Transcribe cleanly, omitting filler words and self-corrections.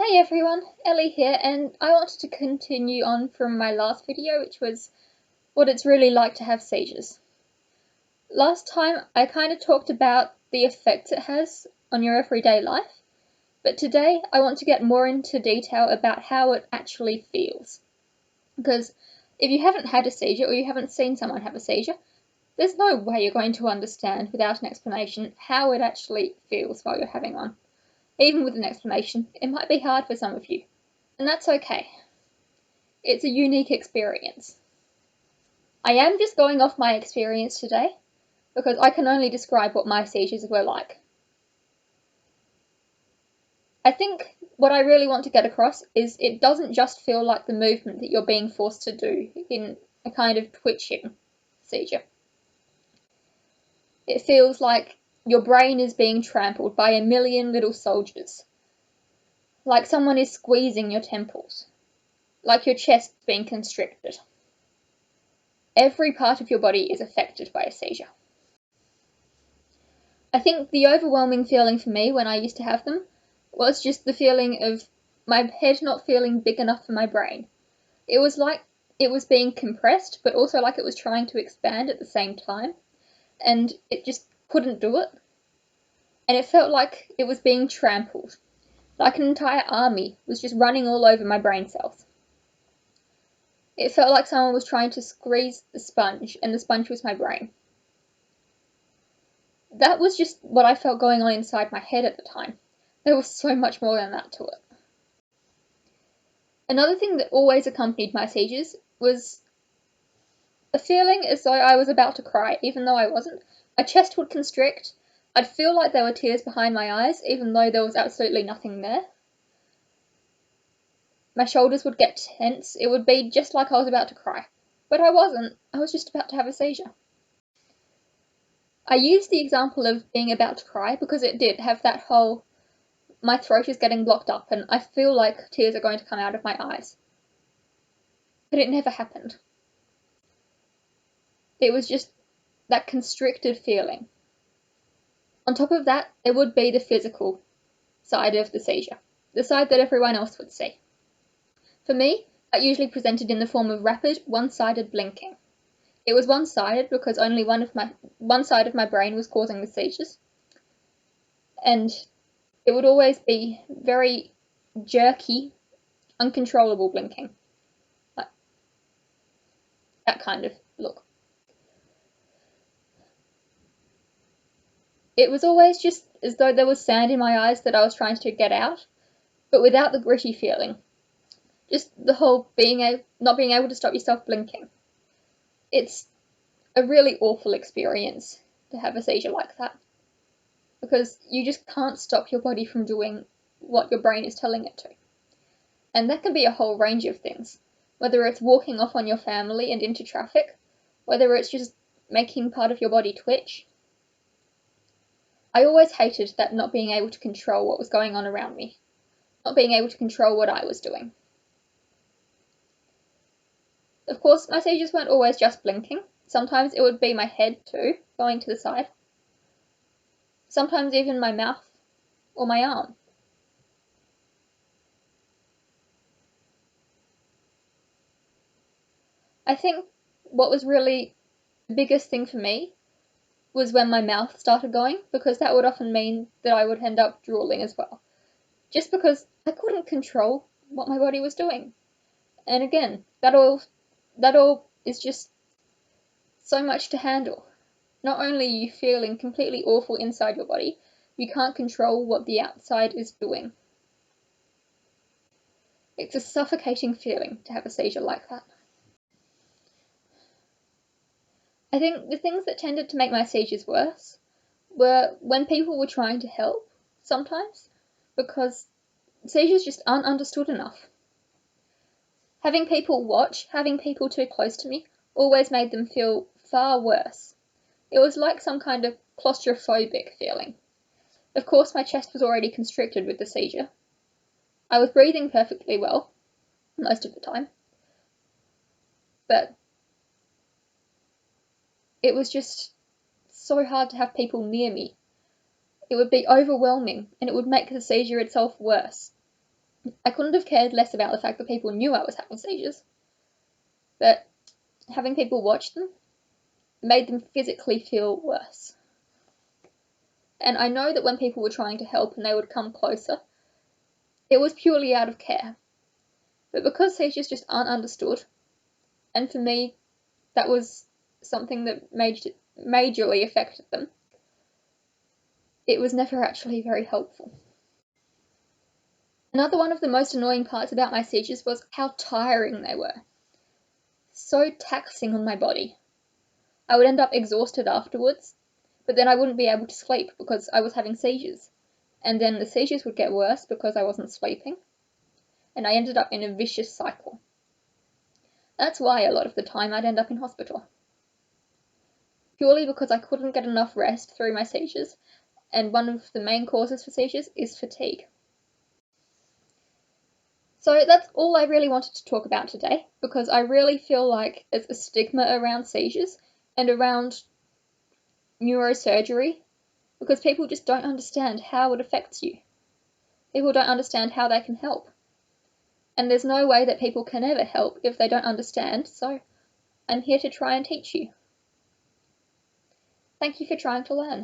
Hey everyone, Ellie here, and I wanted to continue on from my last video, which was what it's really like to have seizures. Last time I kind of talked about the effects it has on your everyday life, but today I want to get more into detail about how it actually feels. Because if you haven't had a seizure or you haven't seen someone have a seizure, there's no way you're going to understand without an explanation how it actually feels while you're having one. Even with an explanation, it might be hard for some of you. And that's okay. It's a unique experience. I am just going off my experience today, because I can only describe what my seizures were like. I think what I really want to get across is it doesn't just feel like the movement that you're being forced to do in a kind of twitching seizure. It feels like your brain is being trampled by a million little soldiers. Like someone is squeezing your temples. Like your chest being constricted. Every part of your body is affected by a seizure. I think the overwhelming feeling for me when I used to have them was just the feeling of my head not feeling big enough for my brain. It was like it was being compressed, but also like it was trying to expand at the same time, and it just couldn't do it. And it felt like it was being trampled, like an entire army was just running all over my brain cells. It felt like someone was trying to squeeze the sponge, and the sponge was my brain. That was just what I felt going on inside my head at the time. There was so much more than that to it. Another thing that always accompanied my seizures was a feeling as though I was about to cry, even though I wasn't. My chest would constrict. I'd feel like there were tears behind my eyes, even though there was absolutely nothing there. My shoulders would get tense. It would be just like I was about to cry. But I wasn't. I was just about to have a seizure. I used the example of being about to cry because it did have that whole, my throat is getting blocked up and I feel like tears are going to come out of my eyes. But it never happened. It was just that constricted feeling. On top of that, there would be the physical side of the seizure, the side that everyone else would see. For me, that usually presented in the form of rapid, one-sided blinking. It was one-sided because only one side of my brain was causing the seizures, and it would always be very jerky, uncontrollable blinking, like that kind of look. It was always just as though there was sand in my eyes that I was trying to get out, but without the gritty feeling. Just the whole not being able to stop yourself blinking. It's a really awful experience to have a seizure like that, because you just can't stop your body from doing what your brain is telling it to. And that can be a whole range of things, whether it's walking off on your family and into traffic, whether it's just making part of your body twitch. I always hated that not being able to control what was going on around me, not being able to control what I was doing. Of course, my seizures weren't always just blinking. Sometimes it would be my head too, going to the side. Sometimes even my mouth or my arm. I think what was really the biggest thing for me was when my mouth started going, because that would often mean that I would end up drooling as well. Just because I couldn't control what my body was doing. And again, that all is just so much to handle. Not only are you feeling completely awful inside your body, you can't control what the outside is doing. It's a suffocating feeling to have a seizure like that. I think the things that tended to make my seizures worse were when people were trying to help, sometimes, because seizures just aren't understood enough. Having people watch, having people too close to me, always made them feel far worse. It was like some kind of claustrophobic feeling. Of course, my chest was already constricted with the seizure. I was breathing perfectly well, most of the time, but it was just so hard to have people near me. It would be overwhelming, and it would make the seizure itself worse. I couldn't have cared less about the fact that people knew I was having seizures, but having people watch them made them physically feel worse. And I know that when people were trying to help and they would come closer, it was purely out of care. But because seizures just aren't understood, and for me, that was something that majorly affected them, it was never actually very helpful. Another one of the most annoying parts about my seizures was how tiring they were. So taxing on my body. I would end up exhausted afterwards, but then I wouldn't be able to sleep because I was having seizures. And then the seizures would get worse because I wasn't sleeping, and I ended up in a vicious cycle. That's why a lot of the time I'd end up in hospital. Purely because I couldn't get enough rest through my seizures, and one of the main causes for seizures is fatigue. So that's all I really wanted to talk about today, because I really feel like there's a stigma around seizures and around neurosurgery, because people just don't understand how it affects you. People don't understand how they can help. And there's no way that people can ever help if they don't understand, so I'm here to try and teach you. Thank you for trying to learn.